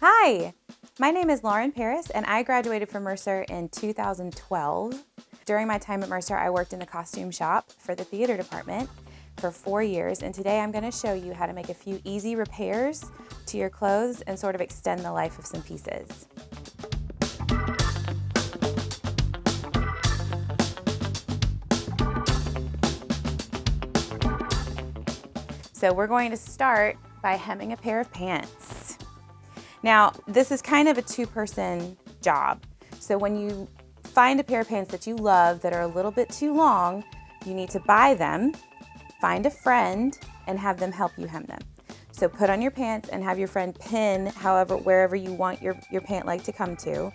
Hi, my name is Lauren Paris and I graduated from Mercer in 2012. During my time at Mercer, I worked in the costume shop for the theater department for 4 years, and today I'm going to show you how to make a few easy repairs to your clothes and sort of extend the life of some pieces. So we're going to start by hemming a pair of pants. Now, this is kind of a two-person job. So when you find a pair of pants that you love that are a little bit too long, you need to buy them, find a friend, and have them help you hem them. So put on your pants and have your friend pin wherever you want your pant leg to come to,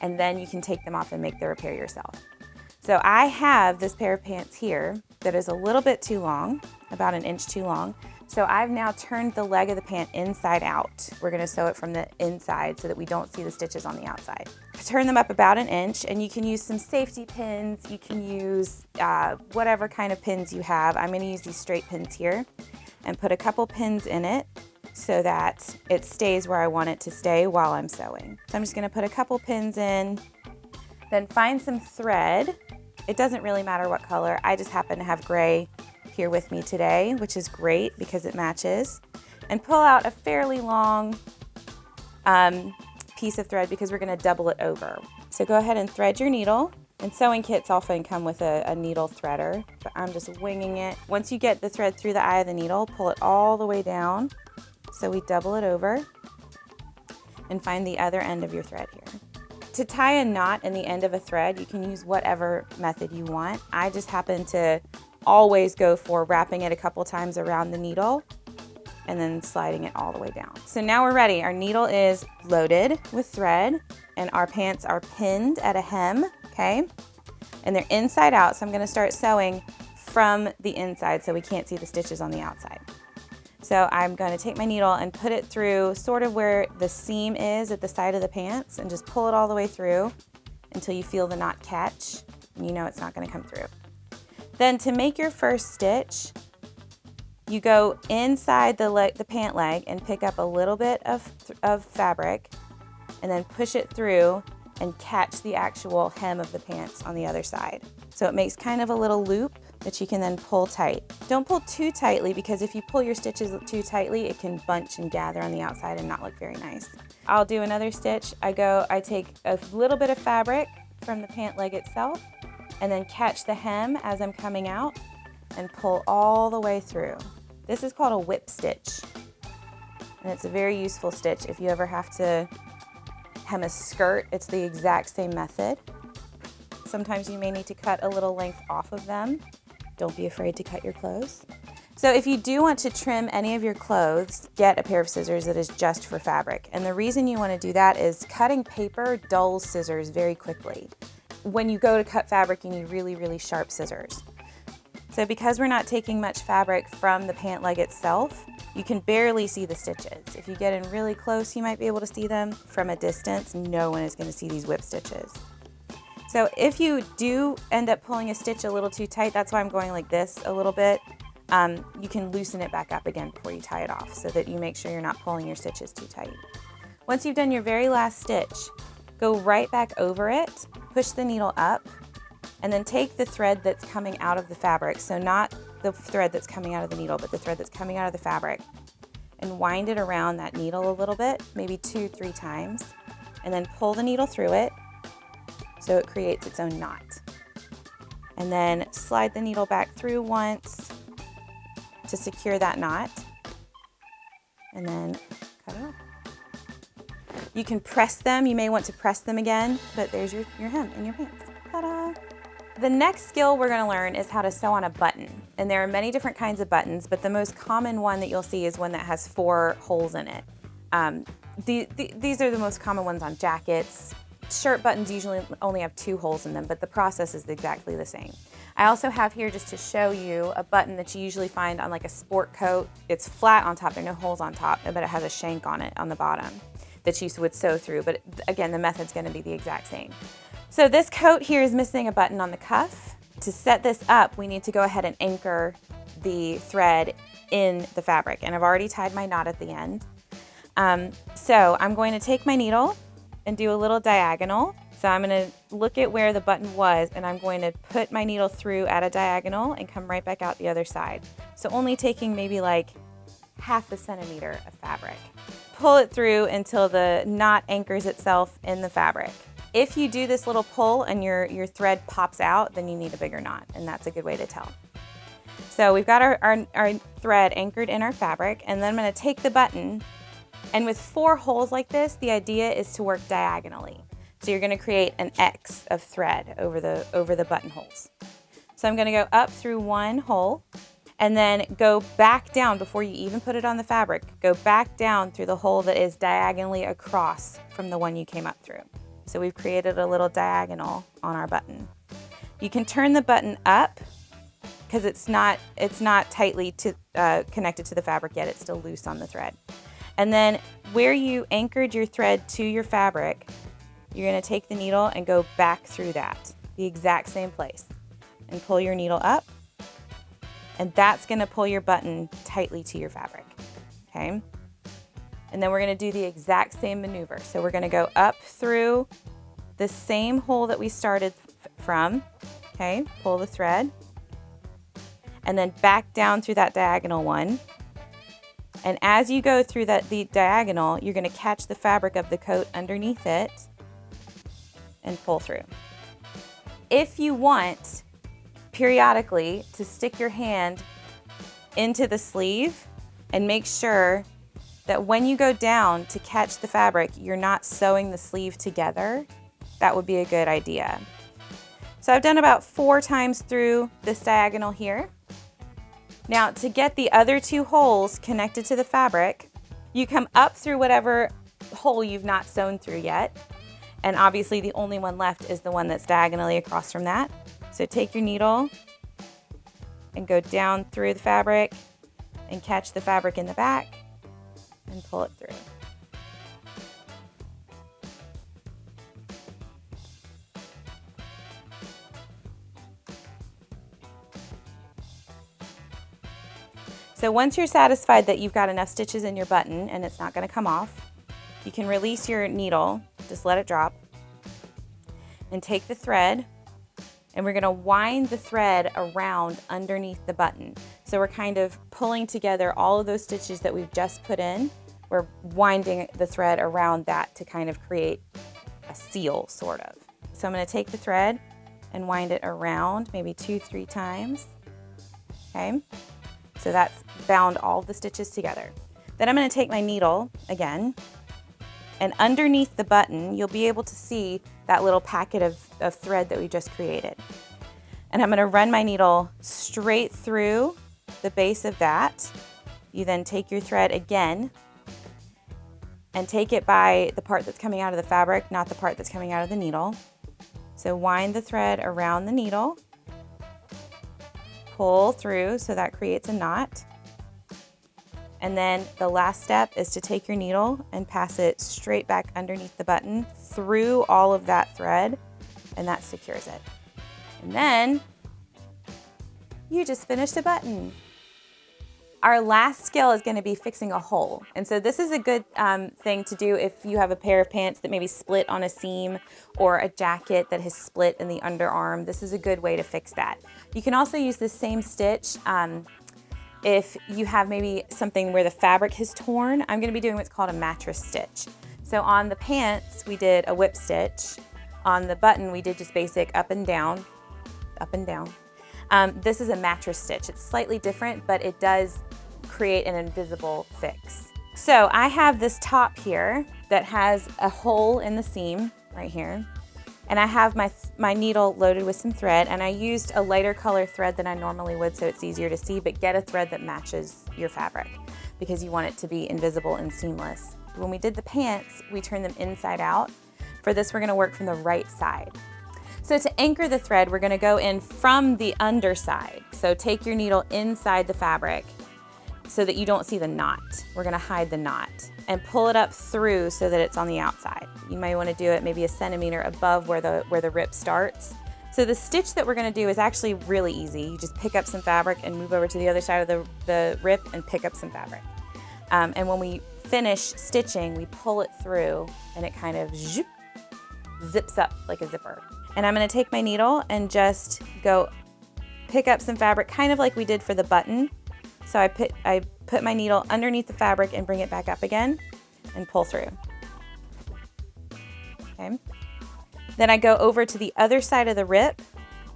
and then you can take them off and make the repair yourself. So I have this pair of pants here that is a little bit too long, about 1 inch too long. So I've now turned the leg of the pant inside out. We're gonna sew it from the inside so that we don't see the stitches on the outside. Turn them up about 1 inch, and you can use some safety pins. You can use whatever kind of pins you have. I'm gonna use these straight pins here and put a couple pins in it so that it stays where I want it to stay while I'm sewing. So I'm just gonna put a couple pins in, then find some thread. It doesn't really matter what color. I just happen to have gray here with me today, which is great because it matches. And pull out a fairly long piece of thread because we're gonna double it over. So go ahead and thread your needle. And sewing kits often come with a needle threader, but I'm just winging it. Once you get the thread through the eye of the needle, pull it all the way down. So we double it over and find the other end of your thread here. To tie a knot in the end of a thread, you can use whatever method you want. I just happen to always go for wrapping it a couple times around the needle and then sliding it all the way down. So now we're ready. Our needle is loaded with thread and our pants are pinned at a hem, okay? And they're inside out, so I'm gonna start sewing from the inside so we can't see the stitches on the outside. So I'm going to take my needle and put it through sort of where the seam is at the side of the pants and just pull it all the way through until you feel the knot catch and you know it's not going to come through. Then to make your first stitch, you go inside the pant leg and pick up a little bit of fabric and then push it through and catch the actual hem of the pants on the other side. So it makes kind of a little loop that you can then pull tight. Don't pull too tightly because if you pull your stitches too tightly, it can bunch and gather on the outside and not look very nice. I'll do another stitch. I take a little bit of fabric from the pant leg itself and then catch the hem as I'm coming out and pull all the way through. This is called a whip stitch. And it's a very useful stitch if you ever have to hem a skirt. It's the exact same method. Sometimes you may need to cut a little length off of them. Don't be afraid to cut your clothes. So if you do want to trim any of your clothes, get a pair of scissors that is just for fabric. And the reason you want to do that is cutting paper dulls scissors very quickly. When you go to cut fabric, you need really, really sharp scissors. So because we're not taking much fabric from the pant leg itself, you can barely see the stitches. If you get in really close, you might be able to see them. From a distance, no one is going to see these whip stitches. So if you do end up pulling a stitch a little too tight, that's why I'm going like this a little bit, you can loosen it back up again before you tie it off so that you make sure you're not pulling your stitches too tight. Once you've done your very last stitch, go right back over it, push the needle up, and then take the thread that's coming out of the fabric, so not the thread that's coming out of the needle, but the thread that's coming out of the fabric, and wind it around that needle a little bit, maybe 2-3 times, and then pull the needle through it so it creates its own knot. And then slide the needle back through once to secure that knot, and then cut it off. You can press them. You may want to press them again, but there's your hem and your pants. Ta-da! The next skill we're going to learn is how to sew on a button. And there are many different kinds of buttons, but the most common one that you'll see is one that has 4 holes in it. These are the most common ones on jackets. Shirt buttons usually only have 2 holes in them, but the process is exactly the same. I also have here, just to show you, a button that you usually find on like a sport coat. It's flat on top, there are no holes on top, but it has a shank on it on the bottom that you would sew through. But again, the method's going to be the exact same. So this coat here is missing a button on the cuff. To set this up, we need to go ahead and anchor the thread in the fabric. And I've already tied my knot at the end. So I'm going to take my needle and do a little diagonal. So I'm going to look at where the button was, and I'm going to put my needle through at a diagonal and come right back out the other side. So only taking maybe like half a centimeter of fabric. Pull it through until the knot anchors itself in the fabric. If you do this little pull and your thread pops out, then you need a bigger knot, and that's a good way to tell. So we've got our thread anchored in our fabric, and then I'm going to take the button, and with 4 holes like this, the idea is to work diagonally. So you're going to create an X of thread over the buttonholes. So I'm going to go up through 1 hole and then go back down before you even put it on the fabric. Go back down through the hole that is diagonally across from the one you came up through. So we've created a little diagonal on our button. You can turn the button up because it's not tightly connected to the fabric yet. It's still loose on the thread. And then where you anchored your thread to your fabric, you're going to take the needle and go back through that, the exact same place, and pull your needle up, and that's going to pull your button tightly to your fabric, okay? And then we're going to do the exact same maneuver. So we're going to go up through the same hole that we started from, okay? Pull the thread, and then back down through that diagonal one. And as you go through the diagonal, you're going to catch the fabric of the coat underneath it and pull through. If you want periodically to stick your hand into the sleeve and make sure that when you go down to catch the fabric, you're not sewing the sleeve together, that would be a good idea. So I've done about 4 times through this diagonal here. Now to get the other 2 holes connected to the fabric, you come up through whatever hole you've not sewn through yet. And obviously the only one left is the one that's diagonally across from that. So take your needle and go down through the fabric and catch the fabric in the back and pull it through. So once you're satisfied that you've got enough stitches in your button and it's not going to come off, you can release your needle, just let it drop, and take the thread, and we're going to wind the thread around underneath the button. So we're kind of pulling together all of those stitches that we've just put in. We're winding the thread around that to kind of create a seal, sort of. So I'm going to take the thread and wind it around maybe 2-3 times. Okay, so that's bound all the stitches together. Then I'm going to take my needle again, and underneath the button, you'll be able to see that little packet of thread that we just created. And I'm going to run my needle straight through the base of that. You then take your thread again and take it by the part that's coming out of the fabric, not the part that's coming out of the needle. So wind the thread around the needle, pull through so that creates a knot. And then the last step is to take your needle and pass it straight back underneath the button through all of that thread, and that secures it. And then you just finished a button. Our last skill is going to be fixing a hole. And so this is a good thing to do if you have a pair of pants that maybe split on a seam, or a jacket that has split in the underarm. This is a good way to fix that. You can also use this same stitch if you have maybe something where the fabric has torn. I'm going to be doing what's called a mattress stitch. So on the pants, we did a whip stitch. On the button, we did just basic up and down, up and down. This is a mattress stitch. It's slightly different, but it does create an invisible fix. So I have this top here that has a hole in the seam right here. And I have my needle loaded with some thread, and I used a lighter color thread than I normally would so it's easier to see, but get a thread that matches your fabric because you want it to be invisible and seamless. When we did the pants, we turned them inside out. For this, we're gonna work from the right side. So to anchor the thread, we're gonna go in from the underside. So take your needle inside the fabric so that you don't see the knot. We're gonna hide the knot and pull it up through so that it's on the outside. You might wanna do it maybe a centimeter above where the rip starts. So the stitch that we're gonna do is actually really easy. You just pick up some fabric and move over to the other side of the rip and pick up some fabric. And when we finish stitching, we pull it through and it kind of zips up like a zipper. And I'm gonna take my needle and just go pick up some fabric, kind of like we did for the button. So I put my needle underneath the fabric and bring it back up again and pull through. Okay. Then I go over to the other side of the rip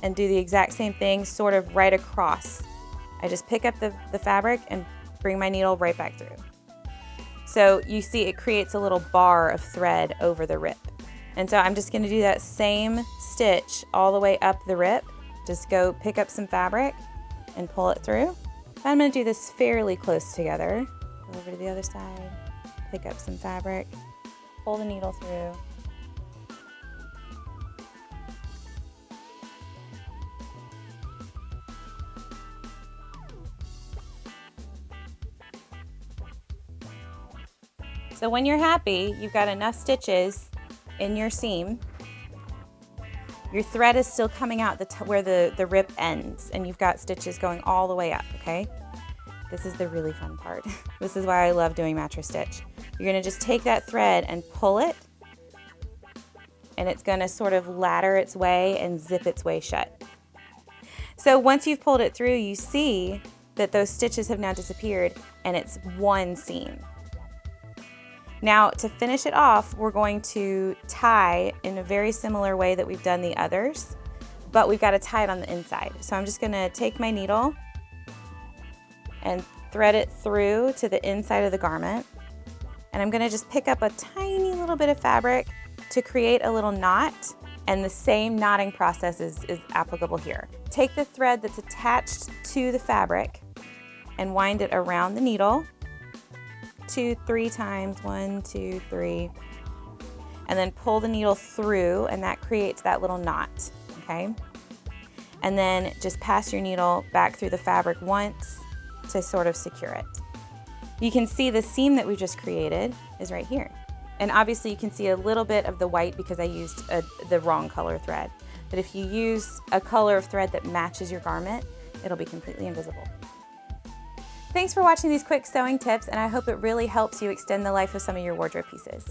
and do the exact same thing, sort of right across. I just pick up the fabric and bring my needle right back through. So you see it creates a little bar of thread over the rip. And so I'm just gonna do that same stitch all the way up the rip. Just go pick up some fabric and pull it through. I'm gonna do this fairly close together. Go over to the other side, pick up some fabric, pull the needle through. So when you're happy, you've got enough stitches in your seam, your thread is still coming out where the rip ends, and you've got stitches going all the way up, okay? This is the really fun part. This is why I love doing mattress stitch. You're gonna just take that thread and pull it, and it's gonna sort of ladder its way and zip its way shut. So once you've pulled it through, you see that those stitches have now disappeared, and it's one seam. Now, to finish it off, we're going to tie in a very similar way that we've done the others, but we've got to tie it on the inside. So I'm just gonna take my needle and thread it through to the inside of the garment. And I'm gonna just pick up a tiny little bit of fabric to create a little knot, and the same knotting process is applicable here. Take the thread that's attached to the fabric and wind it around the needle 2-3 times, 1, 2, 3, and then pull the needle through, and that creates that little knot, okay? And then just pass your needle back through the fabric once to sort of secure it. You can see the seam that we just created is right here. And obviously you can see a little bit of the white because I used the wrong color thread. But if you use a color of thread that matches your garment, it'll be completely invisible. Thanks for watching these quick sewing tips, and I hope it really helps you extend the life of some of your wardrobe pieces.